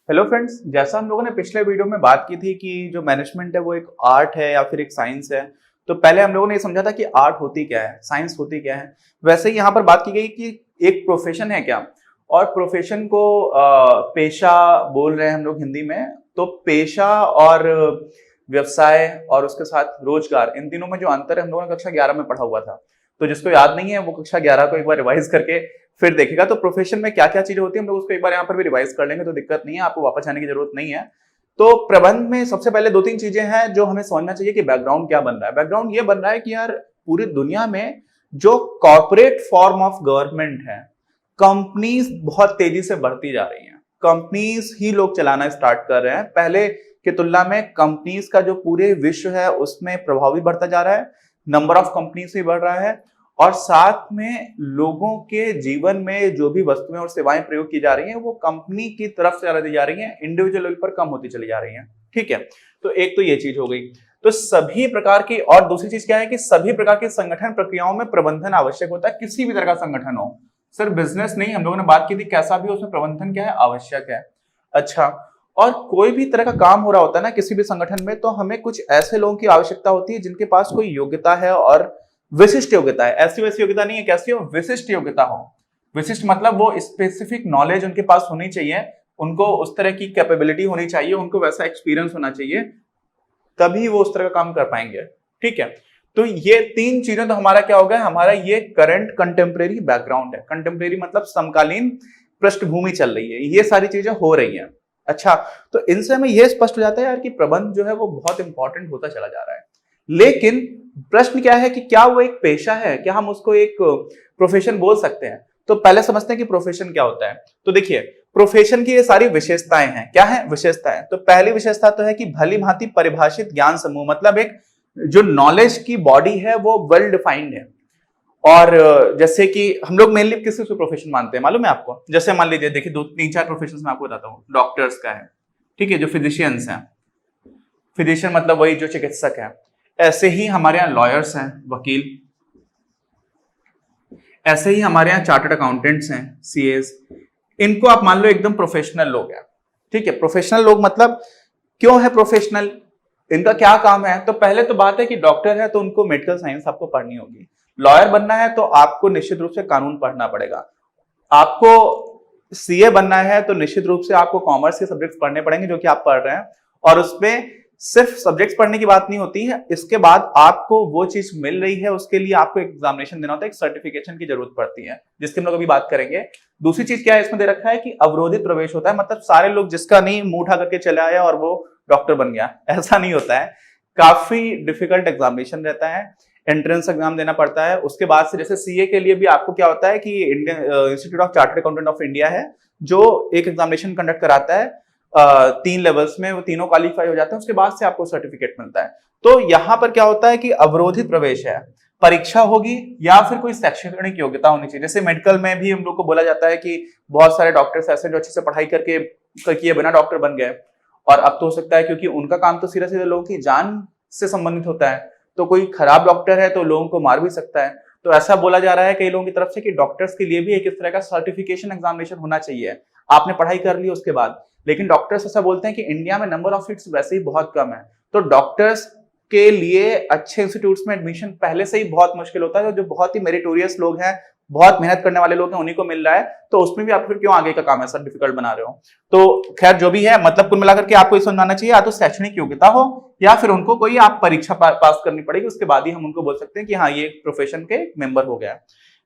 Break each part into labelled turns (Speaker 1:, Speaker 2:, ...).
Speaker 1: Hello friends, जैसा हम लोगों ने पिछले वीडियो में बात की थी कि जो मैनेजमेंट है वो एक आर्ट है या फिर एक साइंस है। तो पहले हम लोगों ने ये समझा था कि आर्ट होती क्या है, साइंस होती क्या है। वैसे ही यहाँ पर बात की गई कि एक प्रोफेशन है क्या, और प्रोफेशन को पेशा बोल रहे हैं हम लोग हिंदी में। तो पेशा और व्यवसाय और उसके साथ रोजगार, इन तीनों में जो अंतर है हम लोगों ने कक्षा 11 में पढ़ा हुआ था। तो जिसको याद नहीं है वो कक्षा 11 को एक बार रिवाइज करके फिर देखेगा। तो प्रोफेशन में क्या क्या चीजें होती है हम लोग उसको एक बार यहाँ पर भी रिवाइज कर लेंगे, तो दिक्कत नहीं है, आपको वापस आने की जरूरत नहीं है। तो प्रबंध में सबसे पहले दो तीन चीजें हैं जो हमें समझना चाहिए कि बैकग्राउंड क्या बन रहा है। बैकग्राउंड ये बन रहा है कि यार पूरी दुनिया में जो कॉर्पोरेट फॉर्म ऑफ गवर्नमेंट है, कंपनीज बहुत तेजी से बढ़ती जा रही हैं। कंपनीज ही लोग चलाना स्टार्ट कर रहे हैं। पहले की तुलना में कंपनीज का जो पूरे विश्व है उसमें प्रभाव भी बढ़ता जा रहा है, नंबर ऑफ कंपनीज भी बढ़ रहा है, और साथ में लोगों के जीवन में जो भी वस्तुएं और सेवाएं प्रयोग की जा रही हैं वो कंपनी की तरफ से ज्यादा दी जा रही हैं, इंडिविजुअल लेवल पर कम होती चली जा रही हैं। ठीक है, तो एक तो ये चीज हो गई। तो सभी प्रकार की, और दूसरी चीज क्या है कि सभी प्रकार की संगठन प्रक्रियाओं में प्रबंधन आवश्यक होता है। किसी भी तरह का संगठन हो, सिर्फ बिजनेस नहीं, हम लोगों ने बात की थी कैसा भी, उसमें प्रबंधन क्या है, आवश्यक है। अच्छा, और कोई भी तरह का काम हो रहा होता है ना किसी भी संगठन में, तो हमें कुछ ऐसे लोगों की आवश्यकता होती है जिनके पास कोई योग्यता है, और विशिष्ट योग्यता है। ऐसी वैसी योग्यता नहीं है, कैसी हो, विशिष्ट योग्यता हो। विशिष्ट मतलब वो स्पेसिफिक नॉलेज उनके पास होनी चाहिए, उनको उस तरह की कैपेबिलिटी होनी चाहिए, उनको वैसा एक्सपीरियंस होना चाहिए, तभी वो उस तरह का काम कर पाएंगे। ठीक है, तो ये तीन चीजें तो हमारा क्या हो गया, हमारा ये करंट कंटेम्प्रेरी बैकग्राउंड है। कंटेम्प्रेरी मतलब समकालीन पृष्ठभूमि चल रही है, ये सारी चीजें हो रही हैं। अच्छा, तो इनसे हमें यह स्पष्ट हो जाता है यार कि प्रबंध जो है वो बहुत इंपॉर्टेंट होता चला जा रहा है। लेकिन प्रश्न क्या है कि क्या वो एक पेशा है, क्या हम उसको एक प्रोफेशन बोल सकते हैं? तो पहले समझते हैं कि प्रोफेशन क्या होता है। तो देखिए, प्रोफेशन की ये सारी विशेषताएं हैं। क्या है विशेषताएं? तो पहली विशेषता तो है कि भली भांति परिभाषित ज्ञान समूह, मतलब एक जो नॉलेज की बॉडी है वो वेल डिफाइंड है। और जैसे कि हम लोग मेनली किसी को प्रोफेशन मानते हैं मालूम है आपको? जैसे मान लीजिए, देखिए दो तीन चार प्रोफेशन मैं आपको बताता हूँ। डॉक्टर्स का है, ठीक है, जो फिजिशियंस हैं, फिजिशियन मतलब वही जो चिकित्सक है। ऐसे ही हमारे यहाँ लॉयर्स हैं, वकील। ऐसे ही हमारे यहाँ चार्टर्ड अकाउंटेंट्स हैं, सीएस। इनको आप मान लो एकदम प्रोफेशनल लोग हैं। ठीक है, प्रोफेशनल लोग मतलब क्यों है प्रोफेशनल, इनका क्या काम है? तो पहले तो बात है कि डॉक्टर है तो उनको मेडिकल साइंस आपको पढ़नी होगी। लॉयर बनना है तो आपको निश्चित रूप से कानून पढ़ना पड़ेगा। आपको सीए बनना है तो निश्चित रूप से आपको कॉमर्स के सब्जेक्ट्स पढ़ने पड़ेंगे जो कि आप पढ़ रहे हैं। और उसमें सिर्फ सब्जेक्ट्स पढ़ने की बात नहीं होती है, इसके बाद आपको वो चीज मिल रही है उसके लिए आपको एग्जामिनेशन देना होता है, एक सर्टिफिकेशन की जरूरत पड़ती है, जिसकी हम लोग अभी बात करेंगे। दूसरी चीज क्या है इसमें दे रखा है कि अवरोधित प्रवेश होता है, मतलब सारे लोग जिसका नहीं मुंह उठा करके चले आया और वो डॉक्टर बन गया, ऐसा नहीं होता है। काफी डिफिकल्ट एग्जामिनेशन रहता है, एंट्रेंस एग्जाम देना पड़ता है। उसके बाद से जैसे सीए के लिए भी आपको क्या होता है कि Indian institute of chartered accountant of India है जो एक एग्जामिनेशन कंडक्ट कराता है 3 लेवल्स में, वो तीनों क्वालिफाई हो जाते हैं, उसके बाद से आपको सर्टिफिकेट मिलता है। तो यहाँ पर क्या होता है कि अवरोधित प्रवेश है, परीक्षा होगी या फिर कोई शैक्षणिक योग्यता होनी चाहिए। जैसे मेडिकल में भी हम लोग को बोला जाता है कि बहुत सारे डॉक्टर्स ऐसे जो अच्छे से पढ़ाई करके किए बिना डॉक्टर बन गए, और अब तो हो सकता है क्योंकि उनका काम तो सीधे सीधे लोगों की जान से संबंधित होता है, तो कोई खराब डॉक्टर है तो लोगों को मार भी सकता है। तो ऐसा बोला जा रहा है कई लोगों की तरफ से कि डॉक्टर्स के लिए भी एक इस तरह का सर्टिफिकेशन एग्जामिनेशन होना चाहिए। आपने पढ़ाई कर ली उसके बाद, लेकिन डॉक्टर्स ऐसा बोलते हैं कि इंडिया में नंबर ऑफ सीट्स वैसे ही बहुत कम है, तो डॉक्टर्स के लिए अच्छे इंस्टीट्यूट्स में एडमिशन पहले से ही बहुत मुश्किल होता है। जो बहुत ही मेरिटोरियस लोग हैं, बहुत मेहनत करने वाले लोग हैं, उन्हीं को मिल रहा है, तो उसमें भी आप फिर क्यों आगे का काम ऐसा डिफिकल्ट बना रहे हो? तो खैर जो भी है, मतलब कुल मिलाकर के आपको ये समझना चाहिए, या तो शैक्षणिक योग्यता हो या फिर उनको कोई आप परीक्षा पास करनी पड़ेगी, उसके बाद ही हम उनको बोल सकते हैं कि हाँ ये एक प्रोफेशन के मेंबर हो गया।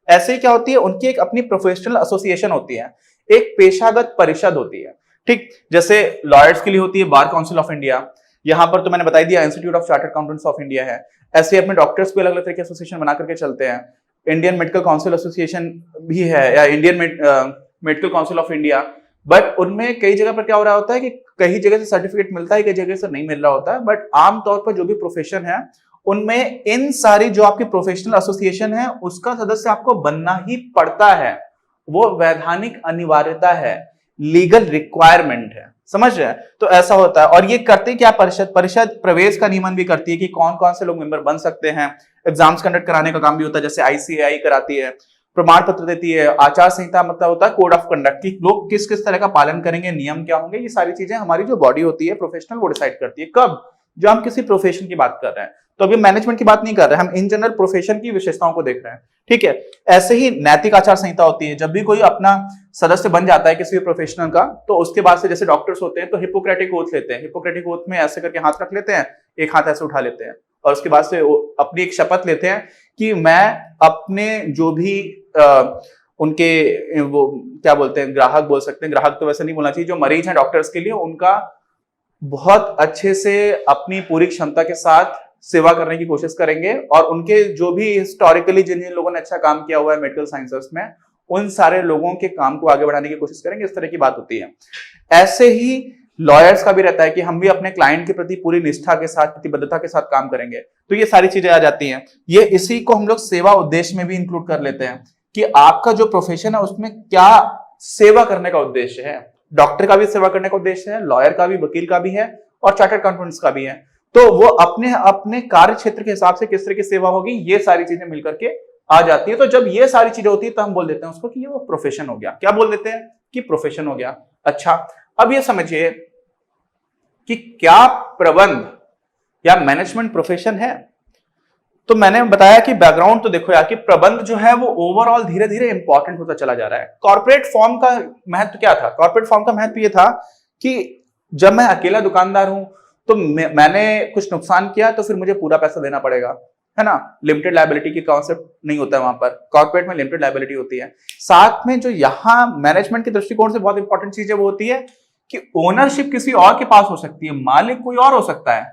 Speaker 1: ऐसे ही क्या होती है, उनकी एक अपनी प्रोफेशनल एसोसिएशन होती है, एक पेशागत परिषद होती है। ठीक, जैसे लॉयर्स के लिए होती है बार काउंसिल ऑफ इंडिया, यहाँ पर तो मैंने बता दिया institute of chartered accountants of India है। ऐसे अपने डॉक्टर्स को अलग अलग तरह के एसोसिएशन बना करके चलते हैं। इंडियन मेडिकल काउंसिल एसोसिएशन भी है, या Indian medical council of India. But उनमें कई जगह पर क्या हो रहा होता है कि कई जगह से सर्टिफिकेट मिलता है, कई जगह से नहीं मिल रहा होता है। बट आमतौर पर जो भी प्रोफेशन है उनमें इन सारी जो आपकी प्रोफेशनल एसोसिएशन है उसका सदस्य आपको बनना ही पड़ता है, वो वैधानिक अनिवार्यता है, लीगल रिक्वायरमेंट है, समझ रहे हैं? तो ऐसा होता है। और ये करते क्या, परिषद प्रवेश का नियमन भी करती है कि कौन कौन से लोग मेंबर बन सकते हैं। एग्जाम्स कंडक्ट कराने का काम भी होता है, जैसे आईसीएआई कराती है, प्रमाण पत्र देती है, आचार संहिता मतलब होता है कोड ऑफ कंडक्ट की लोग किस किस तरह का पालन करेंगे, नियम क्या होंगे, ये सारी चीजें हमारी जो बॉडी होती है प्रोफेशनल वो डिसाइड करती है। कब? जो हम किसी प्रोफेशन की बात कर रहे हैं। तो अभी मैनेजमेंट की बात नहीं कर रहे हैं, हम इन जनरल प्रोफेशन की विशेषताओं को देख रहे हैं, ठीक है। ऐसे ही नैतिक आचार संहिता होती है, जब भी कोई अपना सदस्य बन जाता है किसी भी प्रोफेशनल का, तो उसके बाद से जैसे डॉक्टर्स होते हैं तो हिपोक्रेटिक ओथ लेते हैं, हिपोक्रेटिक ओथ में ऐसे करके हाथ रख लेते हैं, एक हाथ ऐसे उठा लेते हैं और उसके बाद से अपनी एक शपथ लेते हैं कि मैं अपने जो भी उनके वो क्या बोलते हैं, ग्राहक बोल सकते हैं, ग्राहक तो वैसे नहीं बोलना चाहिए, जो मरीज हैं डॉक्टर्स के लिए, उनका बहुत अच्छे से अपनी पूरी क्षमता के साथ सेवा करने की कोशिश करेंगे और उनके जो भी हिस्टोरिकली जिन जिन लोगों ने अच्छा काम किया हुआ है मेडिकल साइंसेस में, उन सारे लोगों के काम को आगे बढ़ाने की कोशिश करेंगे। इस तरह की बात होती है। ऐसे ही लॉयर्स का भी रहता है कि हम भी अपने क्लाइंट के प्रति पूरी निष्ठा के साथ, प्रतिबद्धता के साथ काम करेंगे। तो ये सारी चीजें आ जाती हैं। ये इसी को हम लोग सेवा उद्देश्य में भी इंक्लूड कर लेते हैं कि आपका जो प्रोफेशन है उसमें क्या सेवा करने का उद्देश्य है। डॉक्टर का भी सेवा करने का उद्देश्य है, लॉयर का भी, वकील का भी है और चार्टर्ड अकाउंटेंट्स का भी है। तो वो अपने अपने कार्य क्षेत्र के हिसाब से किस तरह की सेवा होगी, ये सारी चीजें मिलकर के आ जाती है। तो जब ये सारी चीजें होती है तो हम बोल देते हैं उसको कि ये वो प्रोफेशन हो गया। क्या बोल देते हैं? कि प्रोफेशन हो गया। अच्छा, अब ये समझिए कि क्या प्रबंध या मैनेजमेंट प्रोफेशन है? तो मैंने बताया कि बैकग्राउंड तो देखो यार कि प्रबंध जो है वो ओवरऑल धीरे धीरे इंपॉर्टेंट होता चला जा रहा है। कॉर्पोरेट फॉर्म का महत्व क्या था? कॉर्पोरेट फॉर्म का महत्व ये था कि जब मैं अकेला दुकानदार हूं तो मैंने कुछ नुकसान किया तो फिर मुझे पूरा पैसा देना पड़ेगा, है ना। लिमिटेड लायबिलिटी की कॉन्सेप्ट नहीं होता है वहां पर, कॉर्पोरेट में लिमिटेड लायबिलिटी होती है। साथ में जो यहाँ मैनेजमेंट के दृष्टिकोण से बहुत इंपॉर्टेंट चीज है वो होती है कि ओनरशिप किसी और के पास हो सकती है, मालिक कोई और हो सकता है,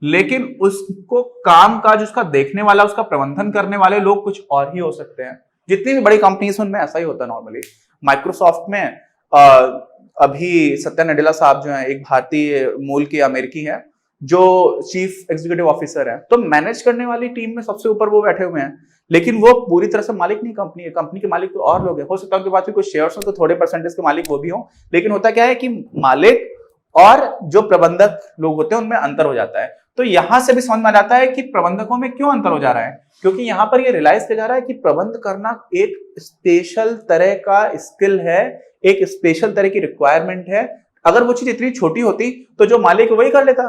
Speaker 1: लेकिन उसको काम काज उसका देखने वाला, उसका प्रबंधन करने वाले लोग कुछ और ही हो सकते हैं। जितनी भी बड़ी कंपनीज उनमें ऐसा ही होता है नॉर्मली। माइक्रोसॉफ्ट में अभी सत्या नडेला साहब जो है एक भारतीय मूल के अमेरिकी है जो चीफ एग्जीक्यूटिव ऑफिसर है, तो मैनेज करने वाली टीम में सबसे ऊपर वो बैठे हुए हैं, लेकिन वो पूरी तरह से मालिक नहीं कंपनी है। कंपनी के मालिक तो और लोग हैं, हो सकता है उनके पास भी कुछ शेयर्स हो तो थोड़े परसेंटेज के मालिक वो भी हो, लेकिन होता क्या है कि मालिक और जो प्रबंधक लोग होते हैं उनमें अंतर हो जाता है। तो यहां से भी समझ में आ जाता है कि प्रबंधकों में क्यों अंतर हो जा रहा है, क्योंकि यहां पर ये रियलाइज किया जा रहा है कि प्रबंध करना एक स्पेशल तरह का स्किल है, एक स्पेशल तरह की रिक्वायरमेंट है। अगर वो चीज इतनी छोटी होती तो जो मालिक वही कर लेता,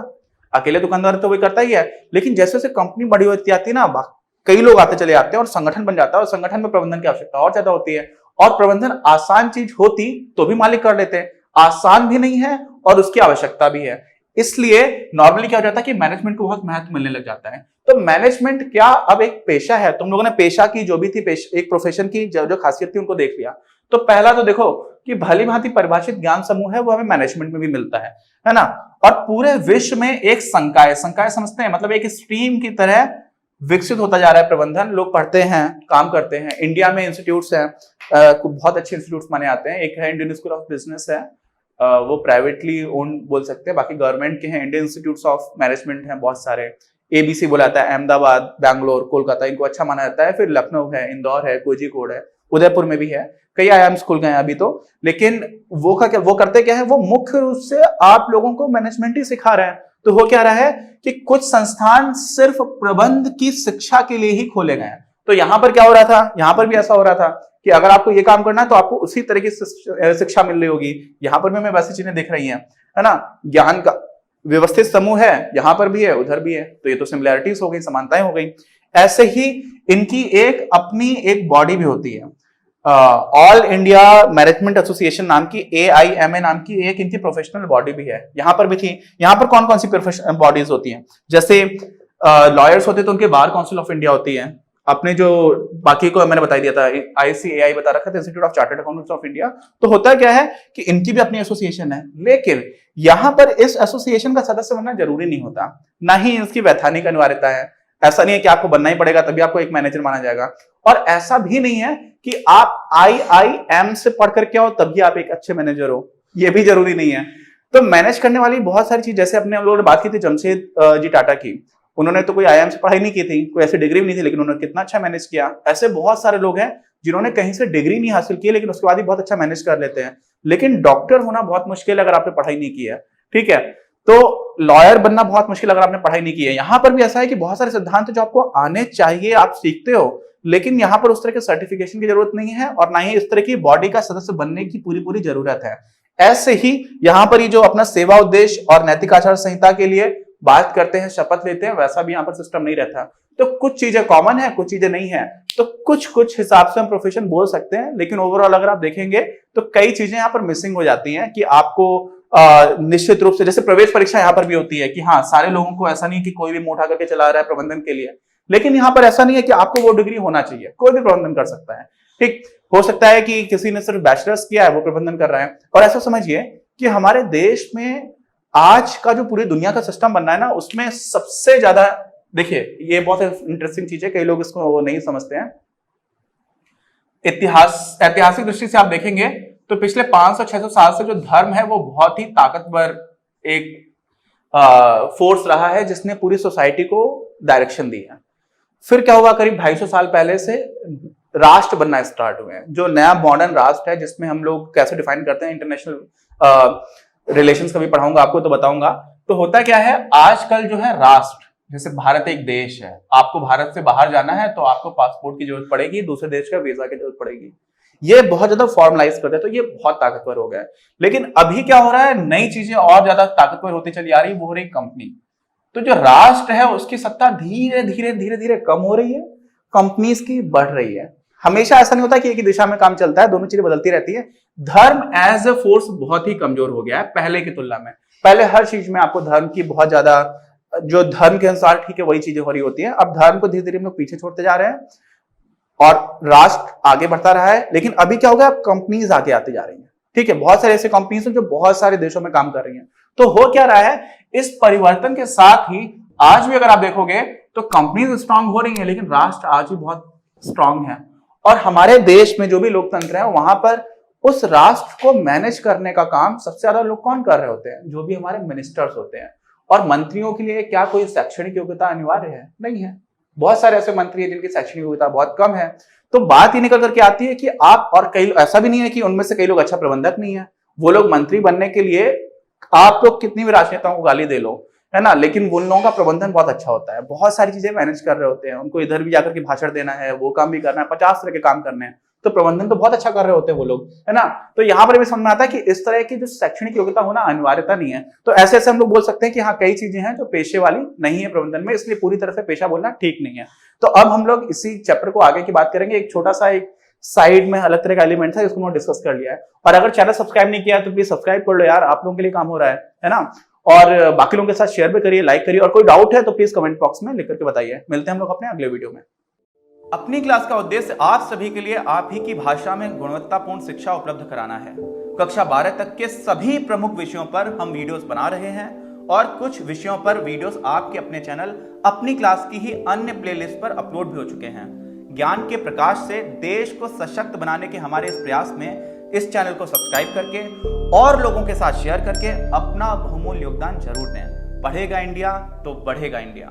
Speaker 1: अकेले दुकानदार तो वही करता ही है, लेकिन जैसे जैसे कंपनी बड़ी होती आती है ना, कई लोग आते चले जाते हैं और संगठन बन जाता है, और संगठन में प्रबंधन की आवश्यकता और ज्यादा होती है। और प्रबंधन आसान चीज होती तो भी मालिक कर लेते हैं, आसान भी नहीं है और उसकी आवश्यकता भी है। इसलिए नॉर्मली क्या हो जाता है कि मैनेजमेंट को बहुत महत्व मिलने लग जाता है। तो मैनेजमेंट क्या अब एक पेशा है? तुम लोगों ने पेशा की जो भी थी एक प्रोफेशन की जो खासियत थी उनको देख लिया। तो पहला तो देखो कि भली भांति परिभाषित ज्ञान समूह है वो हमें मैनेजमेंट में भी मिलता है ना। और पूरे विश्व में एक संकाय समझते हैं, मतलब एक स्ट्रीम की तरह विकसित होता जा रहा है प्रबंधन। लोग पढ़ते हैं, काम करते हैं। इंडिया में इंस्टीट्यूट्स हैं, बहुत अच्छे इंस्टीट्यूट्स माने आते हैं। एक है इंडियन स्कूल ऑफ बिजनेस है, वो प्राइवेटली ओन बोल सकते हैं, बाकी गवर्नमेंट के हैं। इंडियन इंस्टीट्यूट्स ऑफ मैनेजमेंट हैं बहुत सारे, एबीसी बोला जाता है, अहमदाबाद, बैंगलोर, कोलकाता, इनको अच्छा माना जाता है। फिर लखनऊ है, इंदौर है, कोझिकोड है, उदयपुर में भी है, कई आईआईएम्स खुल गए हैं अभी तो। लेकिन वो करते क्या है, वो मुख्य रूप से आप लोगों को मैनेजमेंट ही सिखा रहे हैं। तो हो क्या रहा है कि कुछ संस्थान सिर्फ प्रबंध की शिक्षा के लिए ही खोले गए हैं। तो यहां पर क्या हो रहा था, यहां पर भी ऐसा हो रहा था कि अगर आपको ये काम करना है तो आपको उसी तरह की शिक्षा मिल रही होगी। यहां पर भी हमें वैसी चीजें दिख रही हैं, है ना। ज्ञान का व्यवस्थित समूह है, यहां पर भी है, उधर भी है, तो ये तो सिमिलैरिटीज हो गई, समानताएं हो गई। ऐसे ही इनकी एक अपनी एक बॉडी भी होती है, ऑल इंडिया मैनेजमेंट एसोसिएशन नाम की, AIMA नाम की एक इनकी प्रोफेशनल बॉडी भी है। यहां पर भी थी। यहां पर कौन कौन सी प्रोफेशनल बॉडीज होती हैं? जैसे लॉयर्स होते तो उनके बार काउंसिल ऑफ इंडिया होती है। अपने जो बाकी को मैंने बता दिया था, ICAI बता रखा था, institute of chartered accountants of India. तो होता क्या है कि इनकी भी अपनी एसोसिएशन है, लेकिन यहां पर इस एसोसिएशन का सदस्य बनना जरूरी नहीं होता, ना ही इसकी वैधानिक अनिवार्यता है। ऐसा नहीं है कि आपको बनना ही पड़ेगा तभी आपको एक मैनेजर माना जाएगा, और ऐसा भी नहीं है कि आप IIM से पढ़कर क्या हो तभी आप एक अच्छे मैनेजर हो, ये भी जरूरी नहीं है। तो मैनेज करने वाली बहुत सारी चीज, जैसे अपने हम लोगों ने बात की थी जमशेद जी टाटा की, उन्होंने तो कोई IIM से पढ़ाई नहीं की थी, कोई ऐसी डिग्री भी नहीं थी, लेकिन उन्होंने कितना अच्छा मैनेज किया। ऐसे बहुत सारे लोग हैं जिन्होंने कहीं से डिग्री नहीं हासिल की लेकिन उसके बाद ही बहुत अच्छा मैनेज कर लेते हैं। लेकिन डॉक्टर होना बहुत मुश्किल है अगर आपने पढ़ाई नहीं की है, ठीक है। तो लॉयर बनना बहुत मुश्किल अगर आपने पढ़ाई नहीं की है। यहां पर भी ऐसा है कि बहुत सारे सिद्धांत जो आपको आने चाहिए आप सीखते हो, लेकिन यहाँ पर उस तरह के सर्टिफिकेशन की जरूरत नहीं है और ना ही इस तरह की बॉडी का सदस्य बनने की पूरी पूरी जरूरत है। ऐसे ही यहाँ पर ये जो अपना सेवा उद्देश्य और नैतिक आचार संहिता के लिए बात करते हैं, शपथ लेते हैं, वैसा भी यहाँ पर सिस्टम नहीं रहता। तो कुछ चीजें कॉमन है, कुछ चीजें नहीं है, तो कुछ हिसाब से हम प्रोफेशन बोल सकते हैं, लेकिन ओवरऑल अगर आप देखेंगे तो कई चीजें यहाँ पर मिसिंग हो जाती हैं कि आपको निश्चित रूप से, जैसे प्रवेश परीक्षा यहाँ पर भी होती है कि हाँ सारे लोगों को, ऐसा नहीं कि कोई भी मुंह उठा करके चला रहा है प्रबंधन के लिए, लेकिन यहाँ पर ऐसा नहीं है कि आपको वो डिग्री होना चाहिए, कोई भी प्रबंधन कर सकता है। ठीक, हो सकता है कि किसी ने सिर्फ बैचलर्स किया है वो प्रबंधन कर रहा है। और ऐसा समझिए कि हमारे देश में आज का जो पूरी दुनिया का सिस्टम बन रहा है ना, उसमें सबसे ज्यादा, देखिए ये बहुत इंटरेस्टिंग चीज है, कई लोग इसको वो नहीं समझते हैं। ऐतिहासिक दृष्टि से आप देखेंगे तो पिछले 500-600 साल से जो धर्म है वो बहुत ही ताकतवर एक फोर्स रहा है जिसने पूरी सोसाइटी को डायरेक्शन दी है। फिर क्या हुआ, करीब 250 साल पहले से राष्ट्र बनना स्टार्ट हुए हैं, जो नया मॉडर्न राष्ट्र है, जिसमें हम लोग कैसे डिफाइन करते हैं, इंटरनेशनल रिलेशंस का भी पढ़ाऊंगा आपको तो बताऊंगा। तो होता क्या है, आजकल जो है राष्ट्र, जैसे भारत एक देश है, आपको भारत से बाहर जाना है तो आपको पासपोर्ट की जरूरत पड़ेगी, दूसरे देश का वीजा की जरूरत पड़ेगी, ये बहुत ज्यादा फॉर्मलाइज करते हैं, तो ये बहुत ताकतवर हो गया है। लेकिन अभी क्या हो रहा है, नई चीजें और ज्यादा ताकतवर होती चली आ रही, वो हो रही कंपनी। तो जो राष्ट्र है उसकी सत्ता धीरे धीरे धीरे धीरे कम हो रही है, कंपनीज की बढ़ रही है। हमेशा ऐसा नहीं होता कि एक ही दिशा में काम चलता है, दोनों चीजें बदलती रहती है। धर्म एज ए फोर्स बहुत ही कमजोर हो गया है पहले की तुलना में। पहले हर चीज में आपको धर्म की बहुत ज्यादा, जो धर्म के अनुसार ठीक है वही चीजें हो रही होती है। अब धर्म को धीरे धीरे हम लोग पीछे छोड़ते जा रहे हैं और राष्ट्र आगे बढ़ता रहा है। लेकिन अभी क्या होगा, कंपनीज आगे आती जा रही हैं। ठीक है, बहुत सारे ऐसे कंपनीज हैं जो बहुत सारे देशों में काम कर रही हैं। तो हो क्या रहा है, इस परिवर्तन के साथ ही आज भी अगर आप देखोगे तो कंपनीज स्ट्रांग हो रही हैं, लेकिन राष्ट्र आज भी बहुत स्ट्रांग है। और हमारे देश में जो भी लोकतंत्र है वहां पर उस राष्ट्र को मैनेज करने का काम सबसे ज्यादा लोग कौन कर रहे होते हैं, जो भी हमारे मिनिस्टर्स होते हैं। और मंत्रियों के लिए क्या कोई शैक्षणिक योग्यता अनिवार्य है? नहीं है। बहुत सारे ऐसे मंत्री हैं जिनकी शैक्षणिक योग्यता बहुत कम है। तो बात ये निकल करके आती है कि आप, और कई, ऐसा भी नहीं है कि उनमें से कई लोग अच्छा प्रबंधक नहीं है, वो लोग मंत्री बनने के लिए आप लोग कितनी भी राजनेताओं को गाली दे लो, है ना, लेकिन उन लोगों का प्रबंधन बहुत अच्छा होता है, बहुत सारी चीजें मैनेज कर रहे होते हैं, उनको इधर भी जाकर के भाषण देना है, वो काम भी करना है, 50 तरह के काम करने हैं, तो प्रबंधन तो बहुत अच्छा कर रहे होते हैं वो लोग, है ना। तो यहाँ पर भी समझ में आता है कि इस तरह की जो शैक्षणिक योग्यता होना अनिवार्यता नहीं है। तो ऐसे ऐसे हम लोग बोल सकते हैं कि हाँ कई चीजें हैं जो पेशे वाली नहीं है प्रबंधन में, इसलिए पूरी तरह से पेशा बोलना ठीक नहीं है। तो अब हम लोग इसी चैप्टर को आगे की बात करेंगे। एक छोटा सा एक साइड में अलग तरह का एलिमेंट था, इसको हमने डिस्कस कर लिया है। और अगर चैनल सब्सक्राइब नहीं किया तो प्लीज सब्सक्राइब कर लो यार, आप लोगों के लिए काम हो रहा है ना। और बाकी लोगों के साथ शेयर भी करिए, लाइक करिए, और कोई डाउट है तो प्लीज कमेंट बॉक्स में लिख करके बताइए। मिलते हैं हम लोग अपने अगले वीडियो में। अपनी क्लास का उद्देश्य आप सभी के लिए आप ही की भाषा में गुणवत्तापूर्ण शिक्षा उपलब्ध कराना है। कक्षा 12 तक के सभी प्रमुख विषयों पर हम वीडियोस बना रहे हैं और कुछ विषयों पर वीडियोस आपके अपने चैनल अपनी क्लास की ही अन्य प्लेलिस्ट पर अपलोड भी हो चुके हैं। ज्ञान के प्रकाश से देश को सशक्त बनाने के हमारे इस प्रयास में इस चैनल को सब्सक्राइब करके और लोगों के साथ शेयर करके अपना बहुमूल्य योगदान जरूर दें। पढ़ेगा इंडिया तो बढ़ेगा इंडिया।